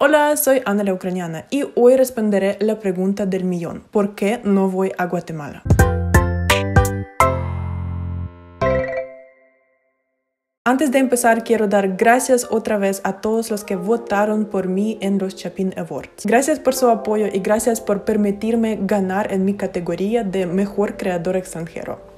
Hola, soy Ana la Ucraniana y hoy responderé la pregunta del millón. ¿Por qué no voy a Guatemala? Antes de empezar, quiero dar gracias otra vez a todos los que votaron por mí en los Chapin Awards. Gracias por su apoyo y gracias por permitirme ganar en mi categoría de Mejor Creador Extranjero.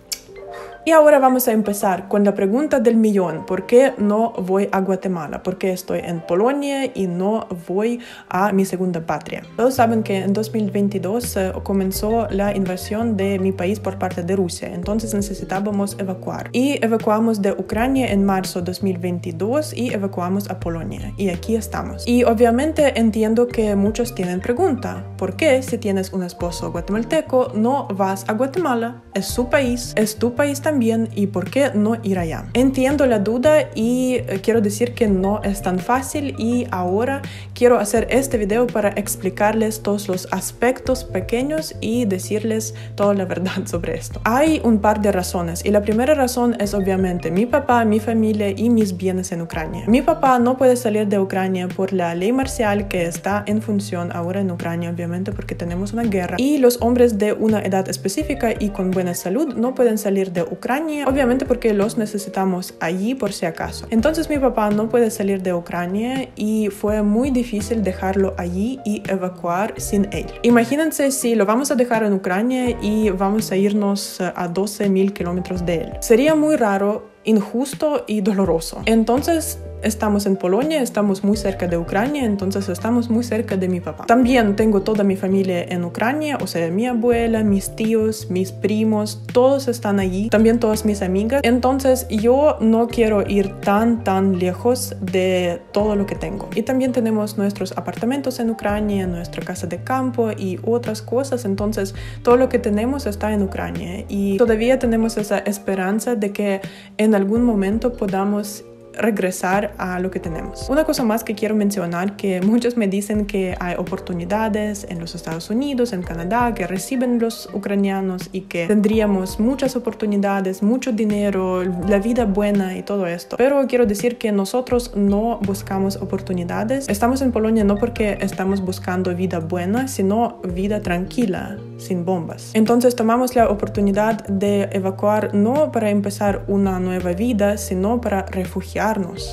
Y ahora vamos a empezar con la pregunta del millón. ¿Por qué no voy a Guatemala? ¿Por qué estoy en Polonia y no voy a mi segunda patria? Todos saben que en 2022 comenzó la invasión de mi país por parte de Rusia. Entonces necesitábamos evacuar. Y evacuamos de Ucrania en marzo de 2022 y evacuamos a Polonia. Y aquí estamos. Y obviamente entiendo que muchos tienen pregunta. ¿Por qué si tienes un esposo guatemalteco no vas a Guatemala? Es su país, es tu país también. ¿Y por qué no ir allá? Entiendo la duda y quiero decir que no es tan fácil y ahora quiero hacer este video para explicarles todos los aspectos pequeños y decirles toda la verdad sobre esto. Hay un par de razones y la primera razón es obviamente mi papá, mi familia y mis bienes en Ucrania. Mi papá no puede salir de Ucrania por la ley marcial que está en función ahora en Ucrania, obviamente porque tenemos una guerra y los hombres de una edad específica y con buena salud no pueden salir de Ucrania, obviamente porque los necesitamos allí por si acaso. Entonces mi papá no puede salir de Ucrania y fue muy difícil dejarlo allí y evacuar sin él. Imagínense si lo vamos a dejar en Ucrania y vamos a irnos a 12.000 kilómetros de él. Sería muy raro, injusto y doloroso. Entonces estamos en Polonia, estamos muy cerca de Ucrania, entonces estamos muy cerca de mi papá. También tengo toda mi familia en Ucrania, o sea, mi abuela, mis tíos, mis primos, todos están allí, también todas mis amigas. Entonces yo no quiero ir tan lejos de todo lo que tengo. Y también tenemos nuestros apartamentos en Ucrania, nuestra casa de campo y otras cosas. Entonces todo lo que tenemos está en Ucrania y todavía tenemos esa esperanza de que en algún momento podamos regresar a lo que tenemos. Una cosa más que quiero mencionar, que muchos me dicen que hay oportunidades en los Estados Unidos, en Canadá, que reciben los ucranianos y que tendríamos muchas oportunidades, mucho dinero, la vida buena y todo esto. Pero quiero decir que nosotros no buscamos oportunidades. Estamos en Polonia no porque estamos buscando vida buena, sino vida tranquila, sin bombas. Entonces tomamos la oportunidad de evacuar no para empezar una nueva vida, sino para refugiarnos.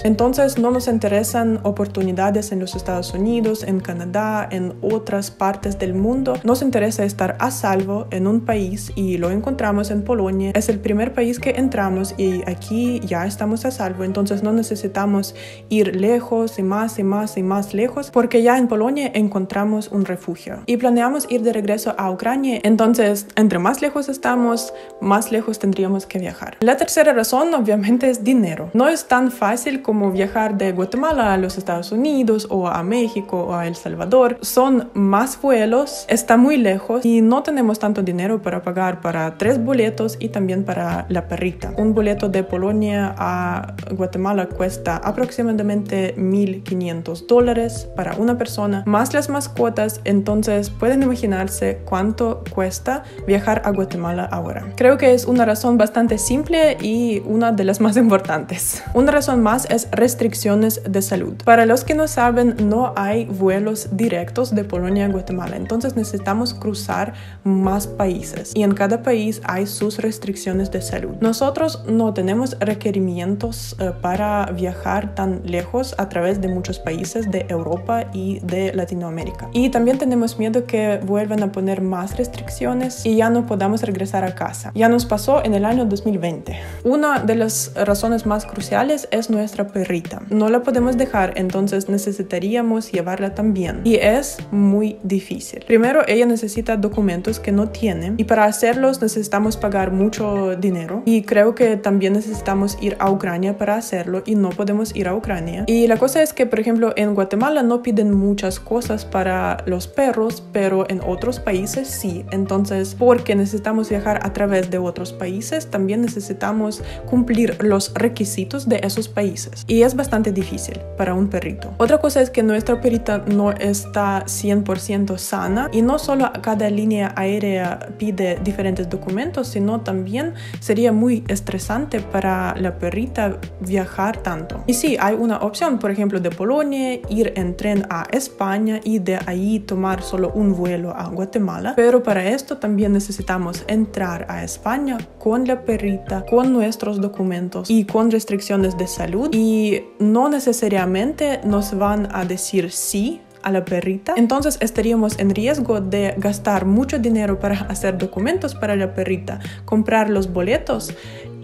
Entonces no nos interesan oportunidades en los Estados Unidos, en Canadá, en otras partes del mundo. Nos interesa estar a salvo en un país y lo encontramos en Polonia. Es el primer país que entramos y aquí ya estamos a salvo. Entonces no necesitamos ir lejos y más lejos porque ya en Polonia encontramos un refugio. Y planeamos ir de regreso a Ucrania. Entonces entre más lejos estamos, más lejos tendríamos que viajar. La tercera razón obviamente es dinero. No es tan fácil como viajar de Guatemala a los Estados Unidos o a México o a El Salvador. Son más vuelos, está muy lejos y no tenemos tanto dinero para pagar para 3 boletos y también para la perrita. Un boleto de Polonia a Guatemala cuesta aproximadamente $1,500 para una persona, más las mascotas. Entonces pueden imaginarse cuánto cuesta viajar a Guatemala ahora. Creo que es una razón bastante simple y una de las más importantes. Una razón más es restricciones de salud. Para los que no saben, no hay vuelos directos de Polonia a Guatemala, entonces necesitamos cruzar más países y en cada país hay sus restricciones de salud. Nosotros no tenemos requerimientos para viajar tan lejos a través de muchos países de Europa y de Latinoamérica. Y también tenemos miedo que vuelvan a poner más restricciones y ya no podamos regresar a casa. Ya nos pasó en el año 2020. Una de las razones más cruciales es nuestra perrita. No la podemos dejar, entonces necesitaríamos llevarla también. Y es muy difícil. Primero, ella necesita documentos que no tiene y para hacerlos necesitamos pagar mucho dinero. Y creo que también necesitamos ir a Ucrania para hacerlo y no podemos ir a Ucrania. Y la cosa es que, por ejemplo, en Guatemala no piden muchas cosas para los perros, pero en otros países sí. Entonces, porque necesitamos viajar a través de otros países, también necesitamos cumplir los requisitos de esos países. Y es bastante difícil para un perrito. Otra cosa es que nuestra perrita no está 100% sana y no solo cada línea aérea pide diferentes documentos, sino también sería muy estresante para la perrita viajar tanto. Y sí, hay una opción, por ejemplo, de Polonia, ir en tren a España y de ahí tomar solo un vuelo a Guatemala, pero para esto también necesitamos entrar a España con la perrita, con nuestros documentos y con restricciones de salud, y no necesariamente nos van a decir sí a la perrita. Entonces estaríamos en riesgo de gastar mucho dinero para hacer documentos para la perrita, comprar los boletos,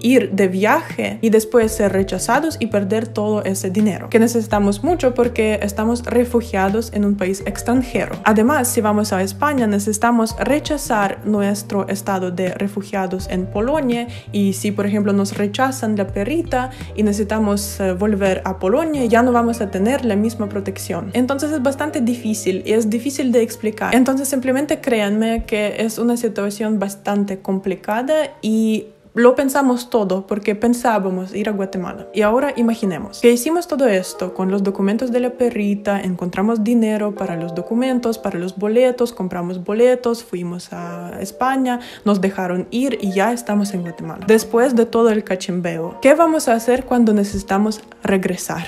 ir de viaje y después ser rechazados y perder todo ese dinero que necesitamos mucho porque estamos refugiados en un país extranjero. Además, si vamos a España, necesitamos rechazar nuestro estado de refugiados en Polonia, y si por ejemplo nos rechazan la perrita y necesitamos volver a Polonia, ya no vamos a tener la misma protección. Entonces es bastante difícil y es difícil de explicar. Entonces simplemente créanme que es una situación bastante complicada y lo pensamos todo porque pensábamos ir a Guatemala. Y ahora imaginemos que hicimos todo esto con los documentos de la perrita, encontramos dinero para los documentos, para los boletos, compramos boletos, fuimos a España, nos dejaron ir y ya estamos en Guatemala. Después de todo el cachimbeo, ¿qué vamos a hacer cuando necesitamos regresar?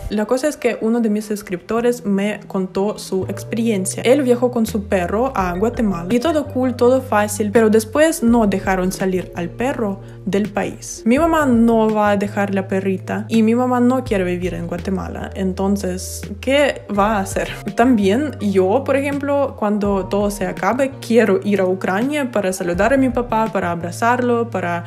La cosa es que uno de mis suscriptores me contó su experiencia. Él viajó con su perro a Guatemala y todo cool, todo fácil, pero después no dejaron salir al perro del país. Mi mamá no va a dejar la perrita y mi mamá no quiere vivir en Guatemala. Entonces, ¿qué va a hacer? También yo, por ejemplo, cuando todo se acabe, quiero ir a Ucrania para saludar a mi papá, para abrazarlo, para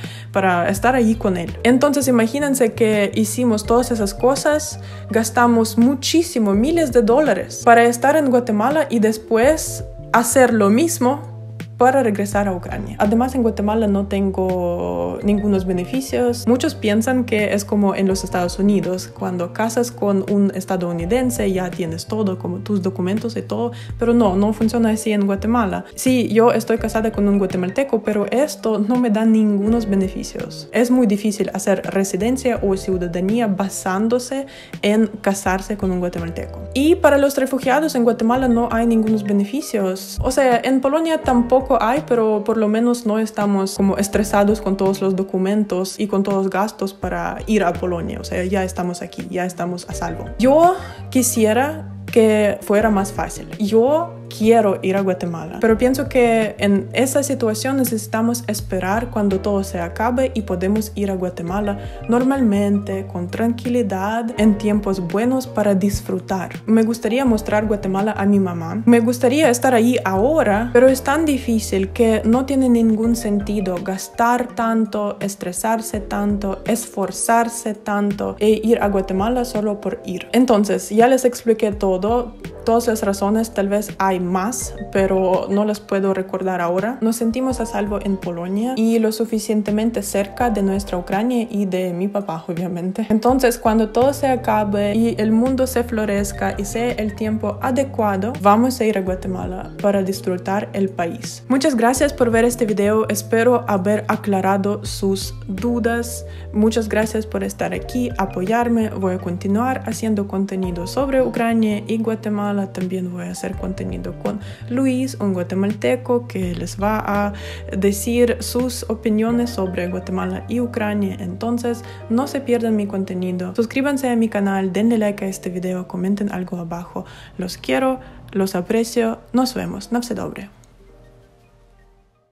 estar ahí con él. Entonces, imagínense que hicimos todas esas cosas, gastamos muchísimo, miles de dólares para estar en Guatemala y después hacer lo mismo para regresar a Ucrania. Además, en Guatemala no tengo ningunos beneficios. Muchos piensan que es como en los Estados Unidos. Cuando casas con un estadounidense ya tienes todo, como tus documentos y todo, pero no funciona así en Guatemala. Sí, yo estoy casada con un guatemalteco, pero esto no me da ningunos beneficios. Es muy difícil hacer residencia o ciudadanía basándose en casarse con un guatemalteco. Y para los refugiados en Guatemala no hay ningunos beneficios. O sea, en Polonia tampoco hay, pero por lo menos no estamos como estresados con todos los documentos y con todos los gastos para ir a Polonia. O sea, ya estamos aquí, ya estamos a salvo. Yo quisiera que fuera más fácil. Yo quiero ir a Guatemala, pero pienso que en esa situación necesitamos esperar cuando todo se acabe y podemos ir a Guatemala normalmente, con tranquilidad, en tiempos buenos para disfrutar. Me gustaría mostrar Guatemala a mi mamá. Me gustaría estar ahí ahora, pero es tan difícil que no tiene ningún sentido gastar tanto, estresarse tanto, esforzarse tanto e ir a Guatemala solo por ir. Entonces, ya les expliqué todas las razones. Tal vez hay más, pero no las puedo recordar ahora. Nos sentimos a salvo en Polonia y lo suficientemente cerca de nuestra Ucrania y de mi papá, obviamente. Entonces, cuando todo se acabe y el mundo se florezca y sea el tiempo adecuado, vamos a ir a Guatemala para disfrutar el país. Muchas gracias por ver este video. Espero haber aclarado sus dudas. Muchas gracias por estar aquí, apoyarme. Voy a continuar haciendo contenido sobre Ucrania y Guatemala. También voy a hacer contenido con Luis, un guatemalteco, que les va a decir sus opiniones sobre Guatemala y Ucrania. Entonces, no se pierdan mi contenido. Suscríbanse a mi canal, denle like a este video, comenten algo abajo. Los quiero, los aprecio. Nos vemos. Na все добре.